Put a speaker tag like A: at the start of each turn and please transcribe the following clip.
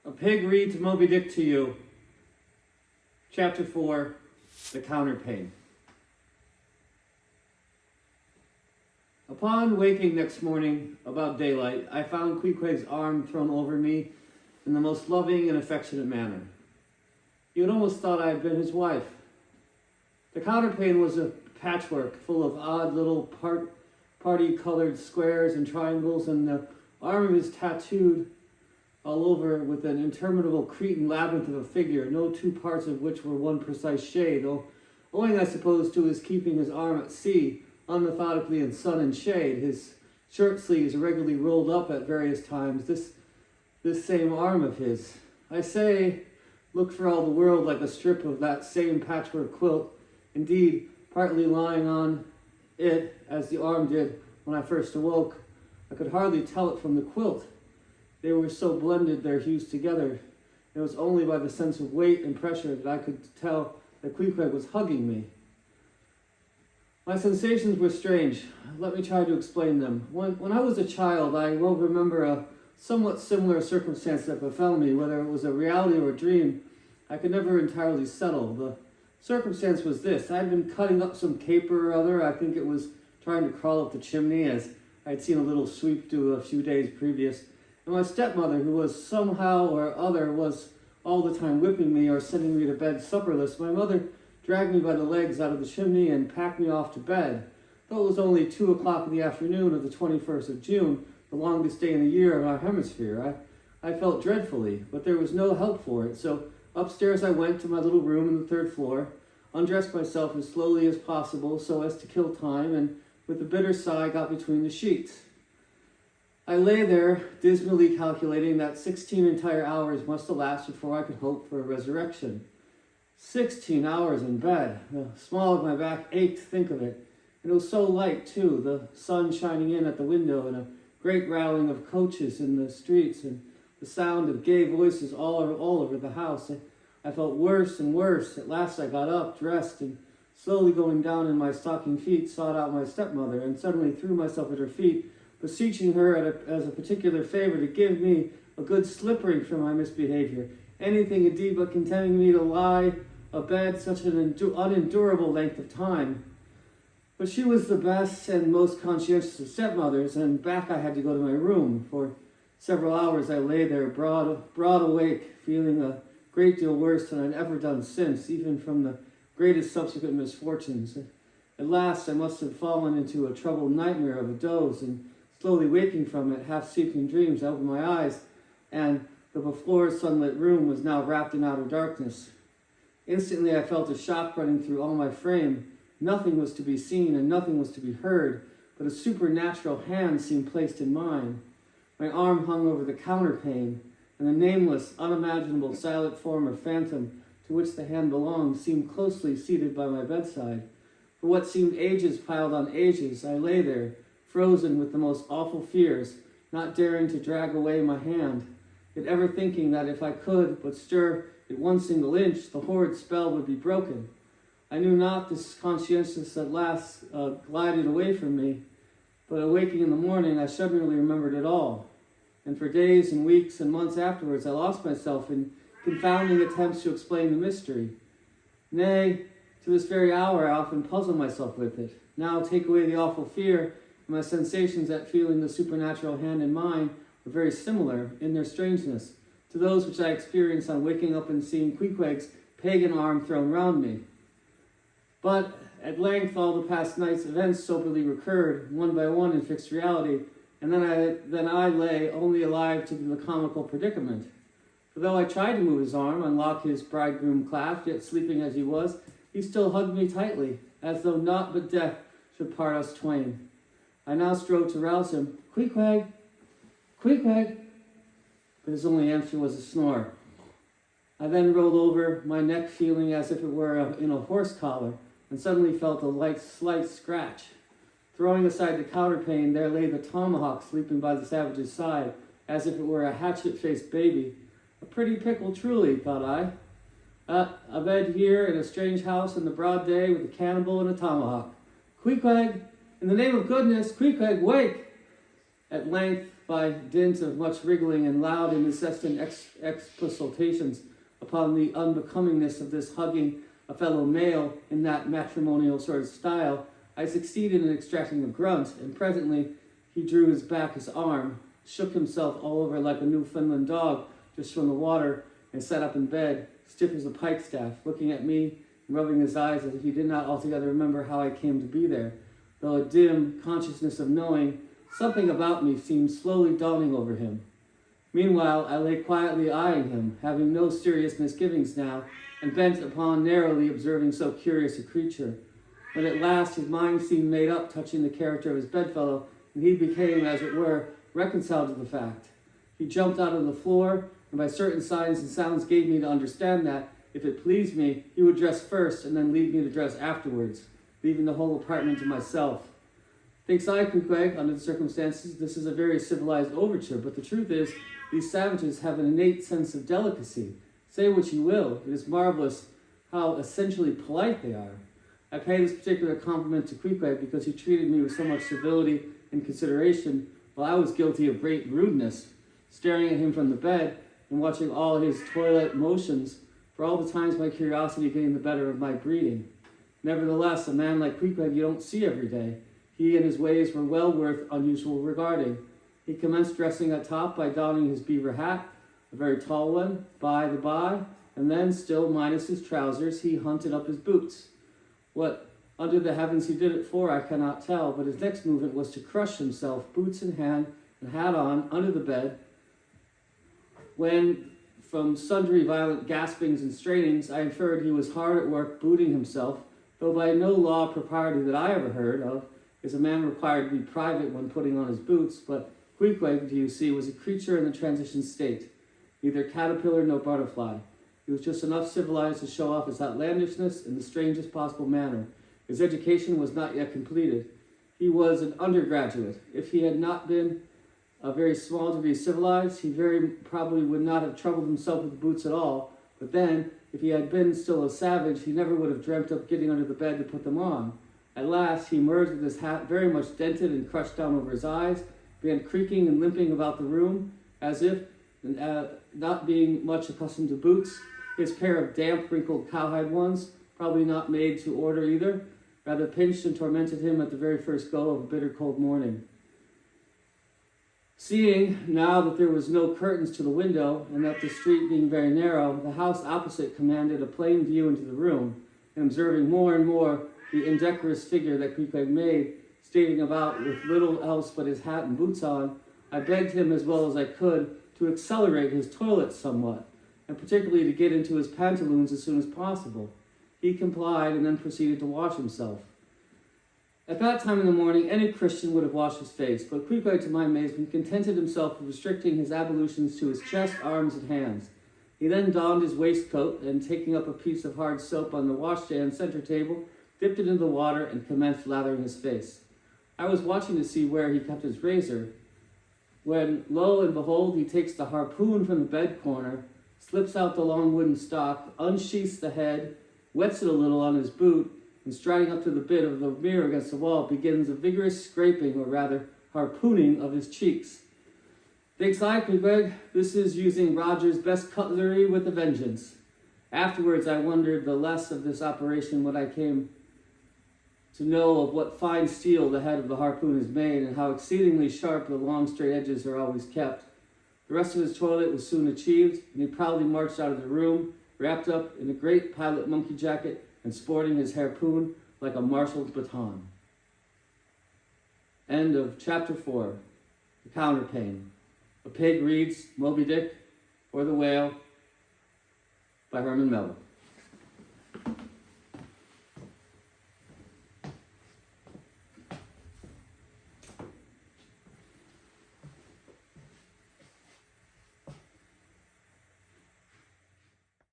A: A pig reads Moby Dick to you. Chapter 4, The Counterpane. Upon waking next morning, about daylight, I found Queequeg's arm thrown over me in the most loving and affectionate manner. You had almost thought I had been his wife. The counterpane was a patchwork full of odd little party-colored squares and triangles, and the arm is tattooed all over with an interminable Cretan labyrinth of a figure, no two parts of which were one precise shade, owing, I suppose, to his keeping his arm at sea, unmethodically in sun and shade, his shirt sleeves irregularly rolled up at various times, this same arm of his, I say, looked for all the world like a strip of that same patchwork quilt, indeed, partly lying on it, as the arm did when I first awoke. I could hardly tell it from the quilt. They were so blended, their hues together. It was only by the sense of weight and pressure that I could tell that Queequeg was hugging me. My sensations were strange. Let me try to explain them. When I was a child, I well remember a somewhat similar circumstance that befell me. Whether it was a reality or a dream, I could never entirely settle. The circumstance was this. I had been cutting up some caper or other. I think it was trying to crawl up the chimney, as I had seen a little sweep do a few days previous. And my stepmother, who was somehow or other was all the time whipping me or sending me to bed supperless, my mother dragged me by the legs out of the chimney and packed me off to bed. Though it was only 2 o'clock in the afternoon of the 21st of June, the longest day in the year in our hemisphere, I felt dreadfully, but there was no help for it. So upstairs I went to my little room on the 3rd floor, undressed myself as slowly as possible so as to kill time, and with a bitter sigh got between the sheets. I lay there, dismally calculating that 16 entire hours must elapse before I could hope for a resurrection. 16 hours in bed. The small of my back ached to think of it. And it was so light, too, the sun shining in at the window and a great rattling of coaches in the streets and the sound of gay voices all over the house. I felt worse and worse. At last I got up, dressed, and slowly going down in my stocking feet, sought out my stepmother and suddenly threw myself at her feet, beseeching her as a particular favor to give me a good slippering for my misbehavior, anything indeed but contenting me to lie abed such an unendurable length of time. But she was the best and most conscientious of stepmothers, and back I had to go to my room. For several hours I lay there, broad awake, feeling a great deal worse than I'd ever done since, even from the greatest subsequent misfortunes. At last I must have fallen into a troubled nightmare of a doze, and slowly waking from it, half-sleeping dreams, I opened my eyes, and the before sunlit room was now wrapped in outer darkness. Instantly I felt a shock running through all my frame. Nothing was to be seen and nothing was to be heard, but a supernatural hand seemed placed in mine. My arm hung over the counterpane, and the nameless, unimaginable, silent form or phantom to which the hand belonged seemed closely seated by my bedside. For what seemed ages piled on ages, I lay there, frozen with the most awful fears, not daring to drag away my hand, yet ever thinking that if I could but stir it 1 single inch, the horrid spell would be broken. I knew not this conscientiousness at last glided away from me, but awaking in the morning, I shudderingly remembered it all. And for days and weeks and months afterwards, I lost myself in confounding attempts to explain the mystery. Nay, to this very hour, I often puzzle myself with it. Now take away the awful fear, and my sensations at feeling the supernatural hand in mine were very similar in their strangeness to those which I experienced on waking up and seeing Queequeg's pagan arm thrown round me. But at length all the past night's events soberly recurred, one by one in fixed reality, and then I lay only alive to the comical predicament. For though I tried to move his arm, unlock his bridegroom clasp, yet sleeping as he was, he still hugged me tightly, as though naught but death should part us twain. I now strove to rouse him. "Queequeg! Queequeg!" But his only answer was a snore. I then rolled over, my neck feeling as if it were in a horse collar, and suddenly felt a slight scratch. Throwing aside the counterpane, there lay the tomahawk sleeping by the savage's side, as if it were a hatchet-faced baby. A pretty pickle, truly, thought I. A bed here in a strange house in the broad day with a cannibal and a tomahawk. "Queequeg! In the name of goodness, Queequeg, wake!" At length by dint of much wriggling and loud and incessant expostulations upon the unbecomingness of this hugging a fellow male in that matrimonial sort of style, I succeeded in extracting a grunt, and presently he drew his arm, shook himself all over like a Newfoundland dog just from the water, and sat up in bed, stiff as a pikestaff, looking at me and rubbing his eyes as if he did not altogether remember how I came to be there, though a dim consciousness of knowing something about me seemed slowly dawning over him. Meanwhile, I lay quietly eyeing him, having no serious misgivings now, and bent upon narrowly observing so curious a creature. When at last his mind seemed made up touching the character of his bedfellow, and he became, as it were, reconciled to the fact. He jumped out on the floor, and by certain signs and sounds gave me to understand that, if it pleased me, he would dress first and then leave me to dress afterwards, leaving the whole apartment to myself. Thinks I, Queequeg, under the circumstances, this is a very civilized overture, but the truth is, these savages have an innate sense of delicacy. Say what you will, it is marvelous how essentially polite they are. I pay this particular compliment to Queequeg because he treated me with so much civility and consideration, while I was guilty of great rudeness, staring at him from the bed and watching all his toilet motions, for all the times my curiosity getting the better of my breeding. Nevertheless, a man like Queequeg you don't see every day. He and his ways were well worth unusual regarding. He commenced dressing at top by donning his beaver hat, a very tall one, by the by, and then, still minus his trousers, he hunted up his boots. What under the heavens he did it for, I cannot tell, but his next movement was to crush himself, boots in hand and hat on, under the bed, when, from sundry violent gaspings and strainings, I inferred he was hard at work booting himself, though by no law of propriety that I ever heard of is a man required to be private when putting on his boots, but Queequeg, do you see, was a creature in the transition state, neither caterpillar nor butterfly. He was just enough civilized to show off his outlandishness in the strangest possible manner. His education was not yet completed. He was an undergraduate. If he had not been a very small to be civilized, he very probably would not have troubled himself with the boots at all. But then, if he had been still a savage, he never would have dreamt of getting under the bed to put them on. At last, he emerged with his hat very much dented and crushed down over his eyes, began creaking and limping about the room, as if, not being much accustomed to boots, his pair of damp, wrinkled cowhide ones, probably not made to order either, rather pinched and tormented him at the very first go of a bitter cold morning. Seeing now that there was no curtains to the window, and that the street being very narrow, the house opposite commanded a plain view into the room, and observing more and more the indecorous figure that Queequeg made, standing about with little else but his hat and boots on, I begged him as well as I could to accelerate his toilet somewhat, and particularly to get into his pantaloons as soon as possible. He complied and then proceeded to wash himself. At that time in the morning, any Christian would have washed his face, but Queequeg, to my amazement, contented himself with restricting his ablutions to his chest, arms, and hands. He then donned his waistcoat, and taking up a piece of hard soap on the washstand center table, dipped it into the water and commenced lathering his face. I was watching to see where he kept his razor, when, lo and behold, he takes the harpoon from the bed corner, slips out the long wooden stock, unsheaths the head, wets it a little on his boot, and striding up to the bit of the mirror against the wall, begins a vigorous scraping, or rather harpooning, of his cheeks. Thinks I, Queequeg, this is using Roger's best cutlery with a vengeance. Afterwards I wondered the less of this operation when I came to know of what fine steel the head of the harpoon is made, and how exceedingly sharp the long straight edges are always kept. The rest of his toilet was soon achieved, and he proudly marched out of the room, wrapped up in a great pilot monkey jacket, and sporting his harpoon like a marshal's baton. End of chapter 4. The Counterpane. A Pig Reads Moby Dick or the Whale by Herman Melville.